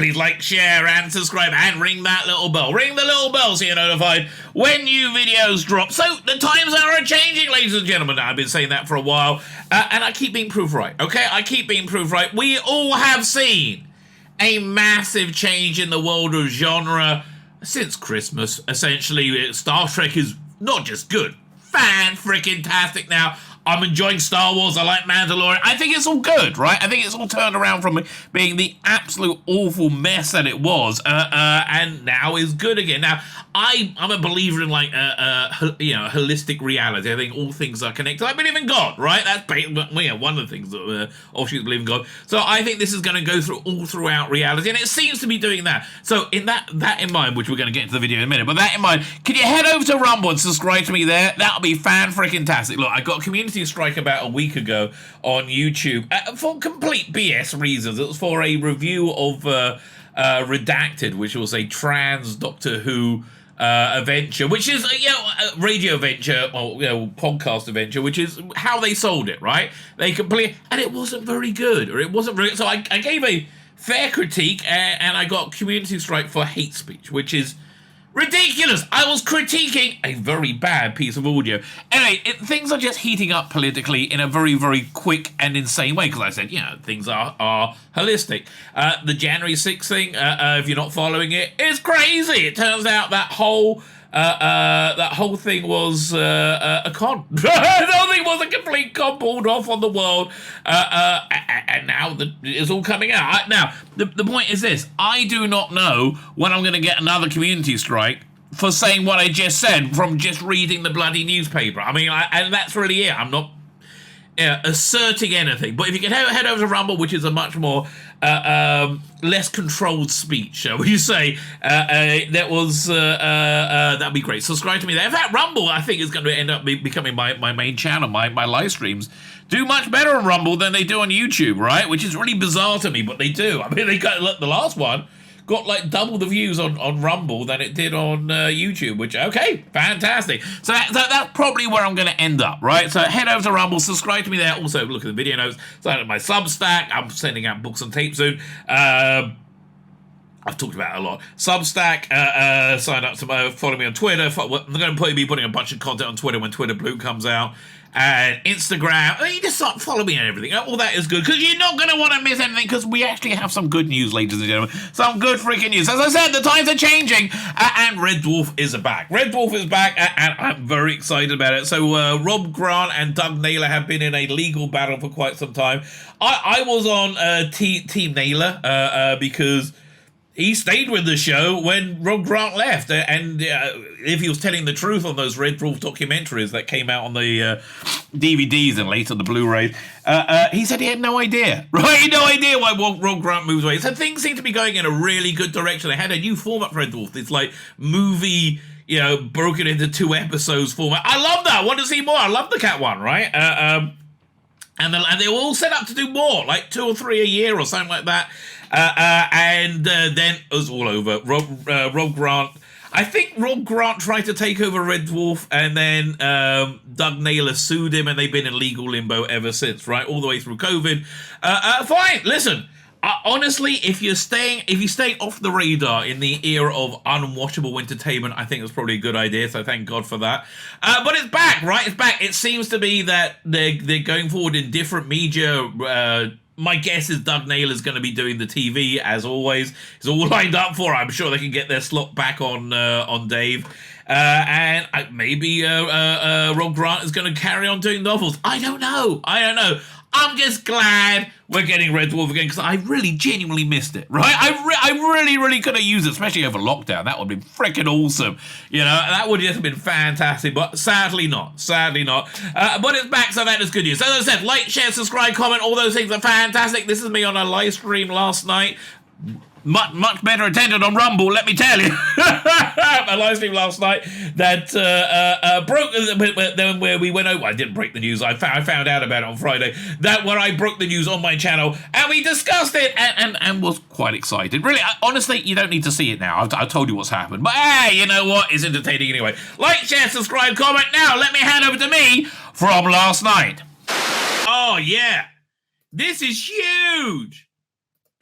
Please like, share, and subscribe, and ring that little bell. Ring the little bell so you're notified when new videos drop. So the times are changing, ladies and gentlemen. I've been saying that for a while, and I keep being proved right, okay? I keep being proved right. We all have seen a massive change in the world of genre since Christmas. Essentially, Star Trek is not just good, fan-freaking-tastic now. I'm enjoying Star Wars. I like Mandalorian. I think it's all good, right? I think it's all turned around from being the absolute awful mess that it was, and now is good again. Now, I'm a believer in holistic reality. I think all things are connected. I believe in God, right? That's one of the things that offshoots believe in God. So I think this is going to go through all throughout reality, and it seems to be doing that. So in that in mind, which we're going to get into the video in a minute, but that in mind, can you head over to Rumble and subscribe to me there? That'll be fan-freaking-tastic. Look, I got a community strike about a week ago on YouTube for complete BS reasons. It was for a review of Redacted, which was a trans Doctor Who adventure, which is a radio adventure or podcast adventure, which is how they sold it, right? They completely, and it wasn't very good, or it wasn't very. So I gave a fair critique, and I got community strike for hate speech, which is ridiculous. I was critiquing a very bad piece of audio. Anyway, things are just heating up politically in a very, very quick and insane way, because I said, things are holistic. The January 6th thing, if you're not following it, is crazy. It turns out that whole thing was a con. The whole thing was a complete con pulled off on the world, and now it's all coming out. Now, the point is this: I do not know when I'm going to get another community strike for saying what I just said from just reading the bloody newspaper. I mean, and that's really it. I'm not asserting anything, but if you can head over to Rumble, which is a much more less controlled speech, shall we say, that'd be great. Subscribe to me there. In fact, Rumble, I think, is going to end up becoming my main channel. My live streams do much better on Rumble than they do on YouTube, right? Which is really bizarre to me, but they do. I mean, they got the last one got like double the views on Rumble than it did on YouTube, which, okay, fantastic. So that's probably where I'm going to end up, right? So head over to Rumble, subscribe to me there. Also, look at the video notes, sign up my Substack. I'm sending out books on tape soon. I've talked about it a lot. Substack, sign up to follow me on Twitter. I'm going to be putting a bunch of content on Twitter when Twitter Blue comes out. And Instagram, you just follow me and everything. All that is good, because you're not going to want to miss anything, because we actually have some good news, ladies and gentlemen. Some good freaking news. As I said, the times are changing, and Red Dwarf is back. Red Dwarf is back, and I'm very excited about it. So Rob Grant and Doug Naylor have been in a legal battle for quite some time. I was on Team Naylor because he stayed with the show when Rob Grant left, and if he was telling the truth on those Red Dwarf documentaries that came out on the DVDs and later the Blu-rays, he said he had no idea, right? He had no idea why Rob Grant moved away. So things seem to be going in a really good direction. They had a new format for Red Dwarf. It's like movie, broken into 2 episodes format. I love that. I want to see more. I love the Cat one, right? And they were all set up to do more, like 2 or 3 a year or something like that. And then it was all over. Rob Grant. I think Rob Grant tried to take over Red Dwarf, and then Doug Naylor sued him, and they've been in legal limbo ever since, right? All the way through COVID. Fine. Listen, honestly, if you stay off the radar in the era of unwatchable entertainment, I think it's probably a good idea. So thank God for that. But it's back, right? It's back. It seems to be that they're going forward in different media. My guess is Doug Naylor's going to be doing the TV, as always. It's all lined up for. I'm sure they can get their slot back on Dave. And maybe Rob Grant is going to carry on doing novels. I don't know. I'm just glad we're getting Red Dwarf again, because I really genuinely missed it, right? I really could have used it, especially over lockdown. That would have been freaking awesome. That would have just been fantastic, but sadly not. But it's back, so that is good news. So as I said, like, share, subscribe, comment, all those things are fantastic. This is me on a live stream last night. Much better attended on Rumble, let me tell you. A live stream last night that broke where we went over. I didn't break the news. I found out about it on Friday. That where I broke the news on my channel, and we discussed it, and was quite excited. Really, honestly, you don't need to see it now. I've told you what's happened. But hey, you know what? It's entertaining anyway. Like, share, subscribe, comment. Now, let me hand over to me from last night. Oh yeah, this is huge.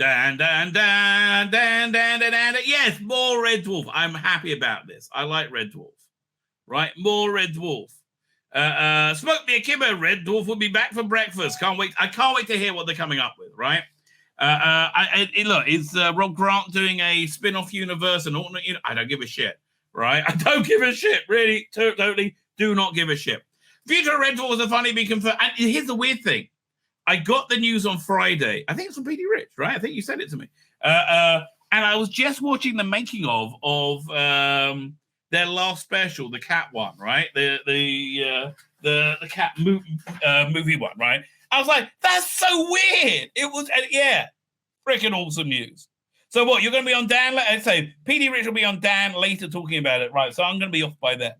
Dan, dan, dan, dan, dan, dan, dan. Yes, more Red Dwarf. I'm happy about this. I like Red Dwarf. Right, more Red Dwarf. Smoke me a kibber. Red Dwarf will be back for breakfast. Can't wait. I can't wait to hear what they're coming up with. Right. Look, is Rob Grant doing a spin-off universe and alternate? I don't give a shit. Right, I don't give a shit. Really, totally do not give a shit. Future Red Dwarf has finally been confirmed. And here's the weird thing. I got the news on Friday. I think it's from PD Rich, right? I think you sent it to me. And I was just watching the making of their last special, the cat one, right? The cat movie one, right? I was like, that's so weird. It was, freaking awesome news. So what? You're going to be on Dan? Let's say PD Rich will be on Dan later talking about it, right? So I'm going to be off by then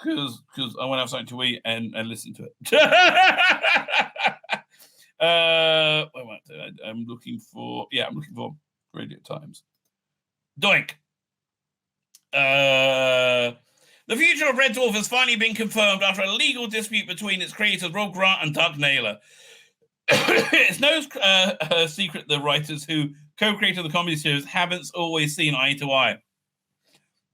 because I want to have something to eat and listen to it. I'm looking for Radio Times. Doink. The future of Red Dwarf has finally been confirmed after a legal dispute between its creators Rob Grant and Doug Naylor. It's no secret the writers who co-created the comedy series haven't always seen eye to eye.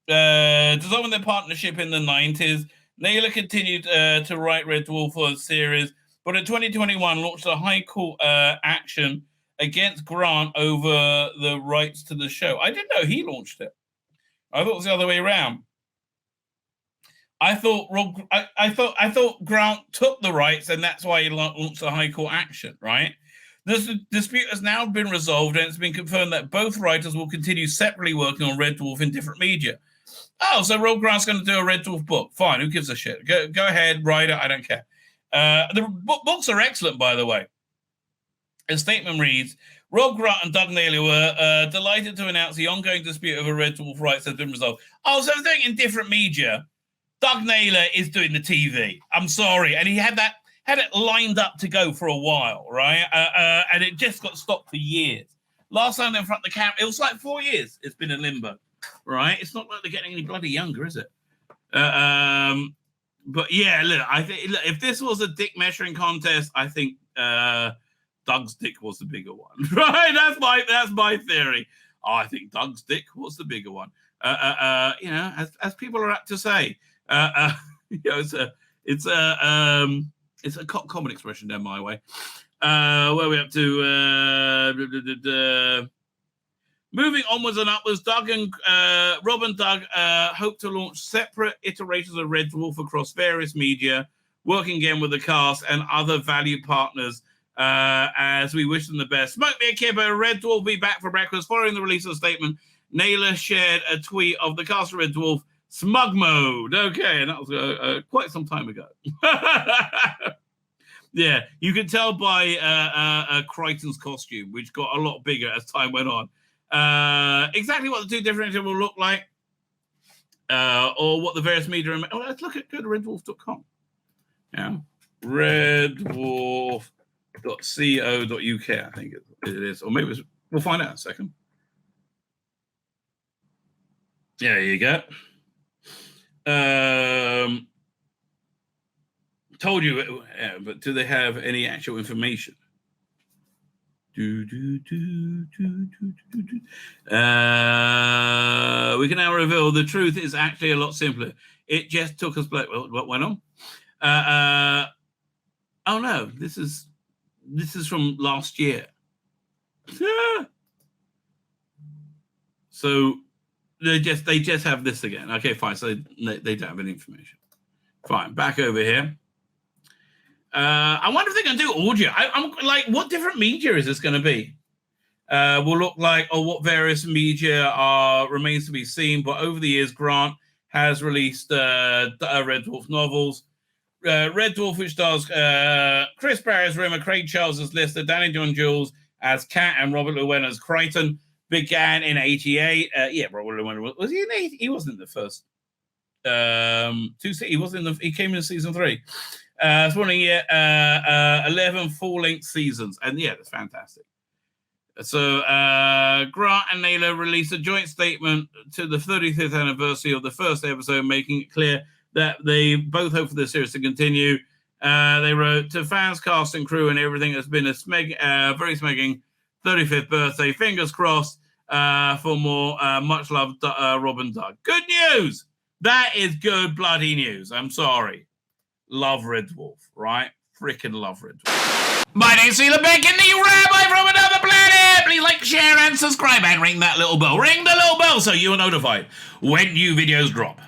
Dissolving their partnership in the 90s, Naylor continued to write Red Dwarf for the series, but in 2021 launched a high court action against Grant over the rights to the show. I didn't know he launched it. I thought it was the other way around. I thought Grant took the rights, and that's why he launched a high court action. Right? This dispute has now been resolved, and it's been confirmed that both writers will continue separately working on Red Dwarf in different media. Oh, so Rob Grant's going to do a Red Dwarf book? Fine, who gives a shit? Go ahead, write it. I don't care. The books are excellent, by the way. A statement reads, Rob Grant and Doug Naylor were delighted to announce the ongoing dispute over Red Dwarf rights has been resolved. Oh, so they're doing it in different media. Doug Naylor is doing the TV. I'm sorry. And he had it lined up to go for a while, right? And it just got stopped for years. Last time in front of the camera, it was like 4 years. It's been in limbo, right? It's not like they're getting any bloody younger, is it? But yeah, look, I think if this was a dick measuring contest, I think Doug's dick was the bigger one, right? That's my theory. Oh, I think Doug's dick was the bigger one. As people are apt to say, it's a common expression down my way. Where are we up to? Moving onwards and upwards, Rob and Doug hope to launch separate iterations of Red Dwarf across various media, working again with the cast and other valued partners as we wish them the best. Smoke me a kibber, Red Dwarf will be back for breakfast. Following the release of the statement, Naylor shared a tweet of the cast of Red Dwarf, smug mode. Okay, and that was quite some time ago. Yeah, you can tell by Crichton's costume, which got a lot bigger as time went on. Exactly what the two differentials will look like, or what the various media. Let's go to reddwarf.com. Yeah, reddwarf.co.uk. I think it is, or maybe we'll find out in a second. There you go. Told you, but do they have any actual information? We can now reveal the truth is actually a lot simpler. It just took us. What went on? Oh no, this is from last year. So they just have this again. Okay, fine. So they don't have any information. Fine. Back over here. I wonder if they're going to do audio. I'm like, what different media is this going to be? Will look like, or what various media remains to be seen. But over the years, Grant has released Red Dwarf novels. Red Dwarf, which stars Chris Barry as Rimmer, Craig Charles as Lister, Danny John Jules as Cat, and Robert Llewellyn as Crichton, began in '88. Robert Llewellyn was he in '80? He wasn't in the first he wasn't in he came in season 3. It's one a year, 11 full-length seasons, and yeah, that's fantastic. So Grant and Naylor released a joint statement to the 35th anniversary of the first episode, making it clear that they both hope for the series to continue. They wrote, to fans, cast and crew and everything, has been a very smegging 35th birthday. Fingers crossed for more. Much love, Rob and Doug. Good news. That is good bloody news. I'm sorry. Love Red Dwarf, right? Freaking love Red Dwarf. My name's Tzvi Lebetkin, the Rabbi from another planet. Please like, share, and subscribe, and ring that little bell. Ring the little bell so you are notified when new videos drop.